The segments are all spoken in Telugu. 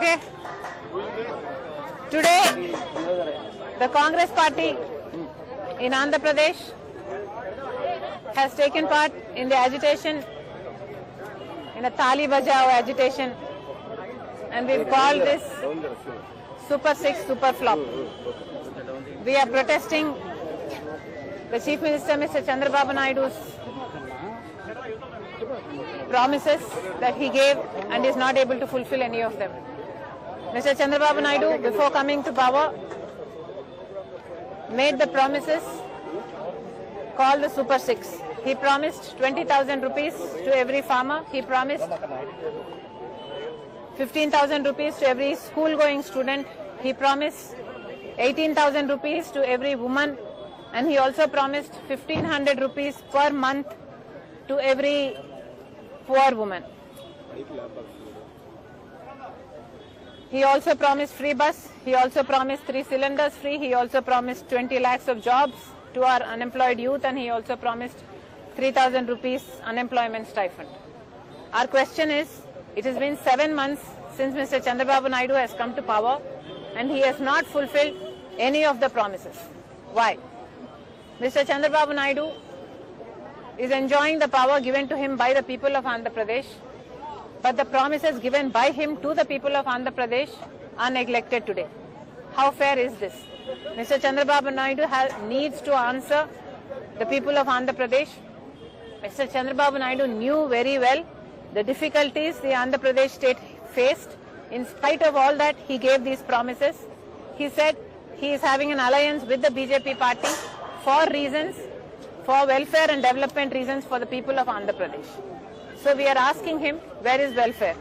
Okay. Today, the Congress party in Andhra Pradesh has taken part in the agitation, in a Thali Bajao agitation, and we've called this Super 6 Super Flop. We are protesting the Chief Minister, Mr. Chandrababu Naidu's promises that he gave and is not able to fulfill any of them. Mr. Chandrababu Naidu, before coming to power, made the promises called the Super 6. He promised 20,000 rupees to every farmer. He promised 15,000 rupees to every school-going student. He promised 18,000 rupees to every woman. And he also promised 1,500 rupees per month to every poor woman. He also promised free bus. He also promised 3 cylinders free. He also promised 20 lakhs of jobs to our unemployed youth, and he also promised 3,000 rupees unemployment stipend. Our question is, it has been 7 months since Mr. Chandrababu Naidu has come to power, and he has not fulfilled any of the promises. Why? Mr. Chandrababu Naidu is enjoying the power given to him by the people of Andhra Pradesh, but the promises given by him to the people of Andhra Pradesh are neglected today. How fair is this? Mr. Chandrababu Naidu needs to answer the people of Andhra Pradesh. Mr. Chandrababu Naidu knew very well the difficulties the Andhra Pradesh state faced. In spite of all that, he gave these promises. He said he is having an alliance with the BJP party for reasons, for welfare and development reasons for the people of Andhra Pradesh. So we are asking him, where is welfare?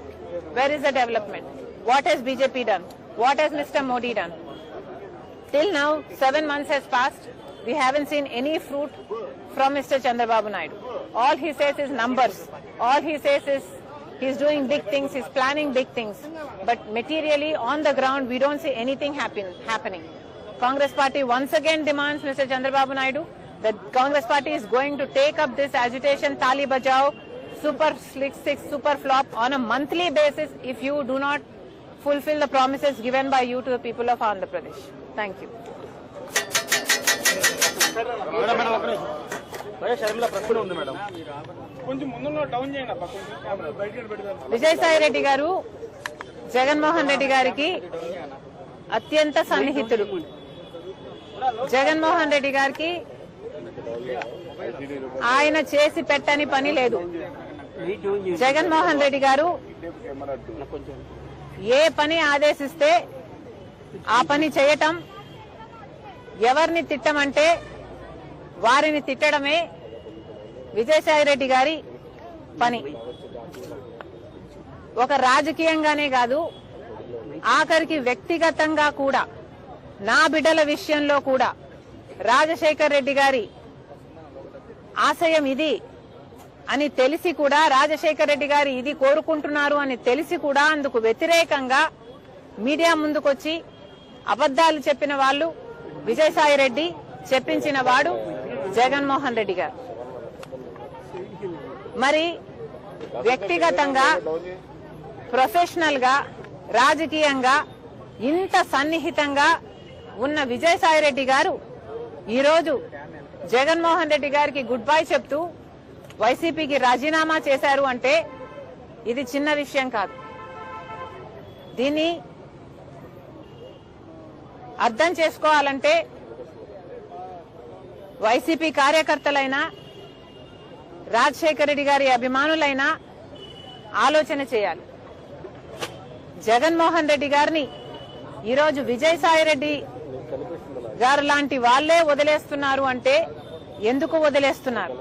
Where is the development? What has BJP done? What has Mr. Modi done? Till now, 7 months has passed. We haven't seen any fruit from Mr. Chandrababu Naidu. All he says is numbers. All he says is he's doing big things, he's planning big things. But materially, on the ground, we don't see anything happening. Congress party once again demands, Mr. Chandrababu Naidu, that Congress party is going to take up this agitation, Thali Bajao, Super 6 Super Flop, on a monthly basis if you do not fulfill the promises given by you to the people of Andhra Pradesh. Thank you. Vijayasai Reddy గారు జగన్మోహన్ రెడ్డి గారికి అత్యంత సన్నిహితుడు. జగన్మోహన్ రెడ్డి గారికి ఆయన చేసి పెట్టని పని లేదు. జగన్మోహన్ రెడ్డి గారు ఏ పని ఆదేశిస్తే ఆ పని చేయటం, ఎవరిని తిట్టమంటే వారిని తిట్టడమే విజయసాయి రెడ్డి గారి పని. ఒక రాజకీయంగానే కాదు, ఆఖరికి వ్యక్తిగతంగా కూడా, నా బిడ్డల విషయంలో కూడా రాజశేఖర్ రెడ్డి గారి ఆశయం ఇది అని తెలిసి కూడా, రాజశేఖర్ రెడ్డి గారు ఇది కోరుకుంటున్నారు అని తెలిసి కూడా అందుకు వ్యతిరేకంగా మీడియా ముందుకొచ్చి అబద్దాలు చెప్పిన వాళ్ళు విజయసాయి రెడ్డి, చెప్పించిన వాడు జగన్మోహన్ రెడ్డి గారు. మరి వ్యక్తిగతంగా, ప్రొఫెషనల్ గా, రాజకీయంగా ఇంత సన్నిహితంగా ఉన్న విజయసాయి రెడ్డి గారు ఈరోజు జగన్మోహన్ రెడ్డి గారికి గుడ్ బై చెప్తూ వైసీపీకి రాజీనామా చేశారు అంటే ఇది చిన్న విషయం కాదు. దీన్ని అర్థం చేసుకోవాలంటే వైసీపీ కార్యకర్తలైనా, రాజశేఖర రెడ్డి గారి అభిమానులైనా ఆలోచన చేయాలి. జగన్మోహన్ రెడ్డి గారిని ఈరోజు విజయసాయి రెడ్డి గారు లాంటి వాళ్లే వదిలేస్తున్నారు అంటే ఎందుకు వదిలేస్తున్నారు?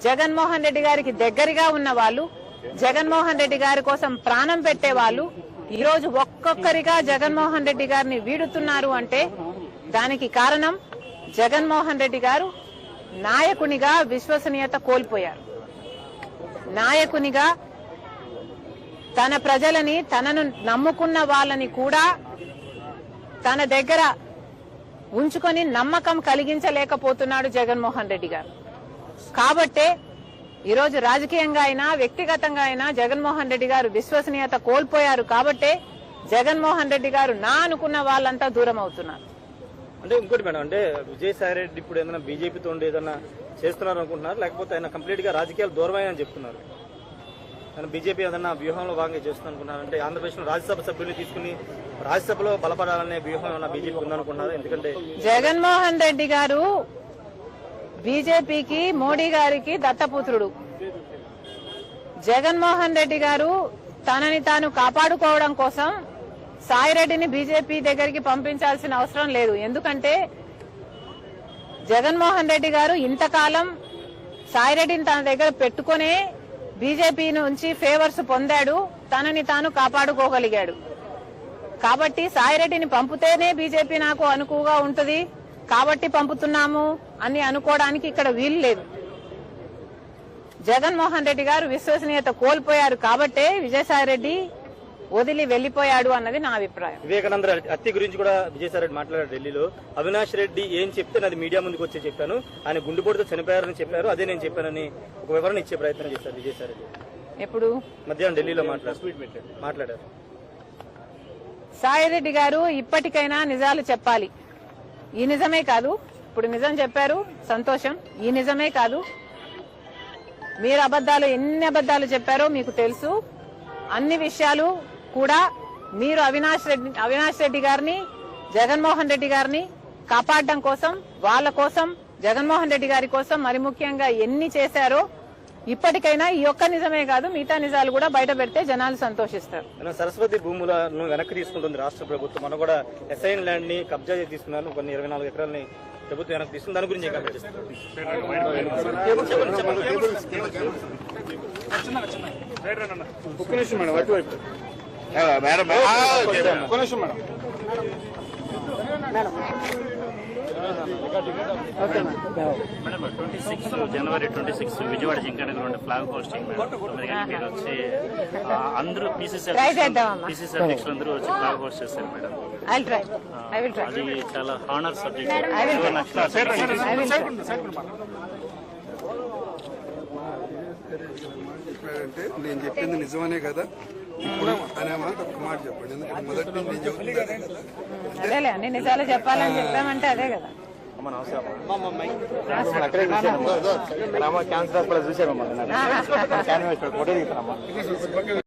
జగన్మోహన్ రెడ్డి గారికి దగ్గరగా ఉన్న వాళ్ళు, జగన్మోహన్ రెడ్డి గారి కోసం ప్రాణం పెట్టే వాళ్ళు ఈరోజు ఒక్కొక్కరిగా జగన్మోహన్ రెడ్డి గారిని వీడుతున్నారు అంటే దానికి కారణం జగన్మోహన్ రెడ్డి గారు నాయకునిగా విశ్వసనీయత కోల్పోయారు. నాయకునిగా తన ప్రజలని, తనను నమ్ముకున్న వాళ్ళని కూడా తన దగ్గర ఉంచుకొని నమ్మకం కలిగించలేకపోతున్నాడు జగన్మోహన్ రెడ్డి గారు. కాబట్టే ఈరోజు రాజకీయంగా అయినా వ్యక్తిగతంగా అయినా జగన్మోహన్ రెడ్డి గారు విశ్వసనీయత కోల్పోయారు. కాబట్టే జగన్మోహన్ రెడ్డి గారు నా అనుకున్న వాళ్ళంతా దూరం అవుతున్నారు. అంటే ఇంకోటి మేడం, అంటే విజయసాయి రెడ్డి ఇప్పుడు ఏదైనా బీజేపీతో ఏదైనా చేస్తున్నారు అనుకుంటున్నారు, లేకపోతే ఆయన కంప్లీట్ గా రాజకీయాలు దూరమని చెప్తున్నారు? ఆయన బీజేపీ ఏదైనా వ్యూహంలో భాగంగా చేస్తున్నారు అనుకున్నారు? అంటే ఆంధ్రప్రదేశ్ లో రాజ్యసభ సభ్యుల్ని తీసుకుని రాజ్యసభలో బలపడాలనే వ్యూహం ఏమన్నా బీజేపీ ఉందనుకున్నారు? ఎందుకంటే జగన్మోహన్ రెడ్డి గారు బీజేపీకి మోడీ గారికి దత్తపుత్రుడు. జగన్మోహన్ రెడ్డి గారు తనని తాను కాపాడుకోవడం కోసం సాయిరెడ్డిని బీజేపీ దగ్గరికి పంపించాల్సిన అవసరం లేదు. ఎందుకంటే జగన్మోహన్ రెడ్డి గారు ఇంతకాలం సాయిరెడ్డిని తన దగ్గర పెట్టుకునే బీజేపీ నుంచి ఫేవర్స్ పొందాడు, తనని తాను కాపాడుకోగలిగాడు. కాబట్టి సాయిరెడ్డిని పంపితేనే బీజేపీ నాకు అనుకువగా ఉంటది కాబట్టి పంపుతున్నాము అని అనుకోవడానికి ఇక్కడ వీలు లేదు. జగన్మోహన్ రెడ్డి గారు విశ్వసనీయత కోల్పోయారు కాబట్టే విజయసాయి రెడ్డి వదిలి వెళ్లిపోయాడు అన్నది నా అభిప్రాయం. వివేకానంద హత్య గురించి కూడా విజయసాయి రెడ్డి మాట్లాడారు ఢిల్లీలో. అవినాష్ రెడ్డి ఏం చెప్తే అది మీడియా ముందుకు వచ్చి చెప్పాను, ఆయన గుండెపోటుతో చనిపోయారని చెప్పారు, అదే నేను చెప్పానని ఒక వివరణ ఇచ్చే ప్రయత్నం చేశారు విజయసాయి రెడ్డి. ఎప్పుడు? మధ్యాహ్నం ఢిల్లీలో మాట్లాడారు. సాయిరెడ్డి గారు ఇప్పటికైనా నిజాలు చెప్పాలి. ఈ నిజమే కాదు, ఇప్పుడు నిజం చెప్పారు సంతోషం, ఈ నిజమే కాదు, మీరు ఎన్ని అబద్దాలు చెప్పారో మీకు తెలుసు. అన్ని విషయాలు కూడా మీరు అవినాష్ రెడ్డి గారిని, జగన్మోహన్ రెడ్డి గారిని కాపాడడం కోసం, వాళ్ళ కోసం, జగన్మోహన్ రెడ్డి గారి కోసం మరి ముఖ్యంగా ఎన్ని చేశారో ఇప్పటికైనా ఈ ఒక్క నిజమే కాదు మిగతా నిజాలు కూడా బయట పెడితే జనాలు సంతోషిస్తారు. సరస్వతి భూములను వెనక్కి తీసుకుంటుంది రాష్ట్ర ప్రభుత్వం. మనం కూడా ఎస్ఐన్ ల్యాండ్ ని కబ్జా తీసుకున్నారు, కొన్ని 24 ఎకరాలని ప్రభుత్వం వెనక్కి తీసుకుంది. దాని గురించి మేడం 26 జనవరి 26 విజయవాడ జింకన గ్రౌండ్ ఫ్లాగ్ హోస్టింగ్ మీరు వచ్చి అందరూ పీసీసీ అధ్యక్షులు అందరూ వచ్చి ఫ్లాగ్ హోస్ట్ చేశారు మేడం. అది చాలా హానర్ సబ్జెక్ట్. అంటే నేను చెప్పింది నిజమనే కదా ఇప్పుడు అనే మాట ఒక మాట చెప్పండి. ఎందుకంటే మొదటి నుంచి నేను చెప్పింది అదే కదా. అదేలే అన్ని నిజాలు చెప్పాలని చెప్పామంటే అదే కదా. క్యాన్సర్ చూసారు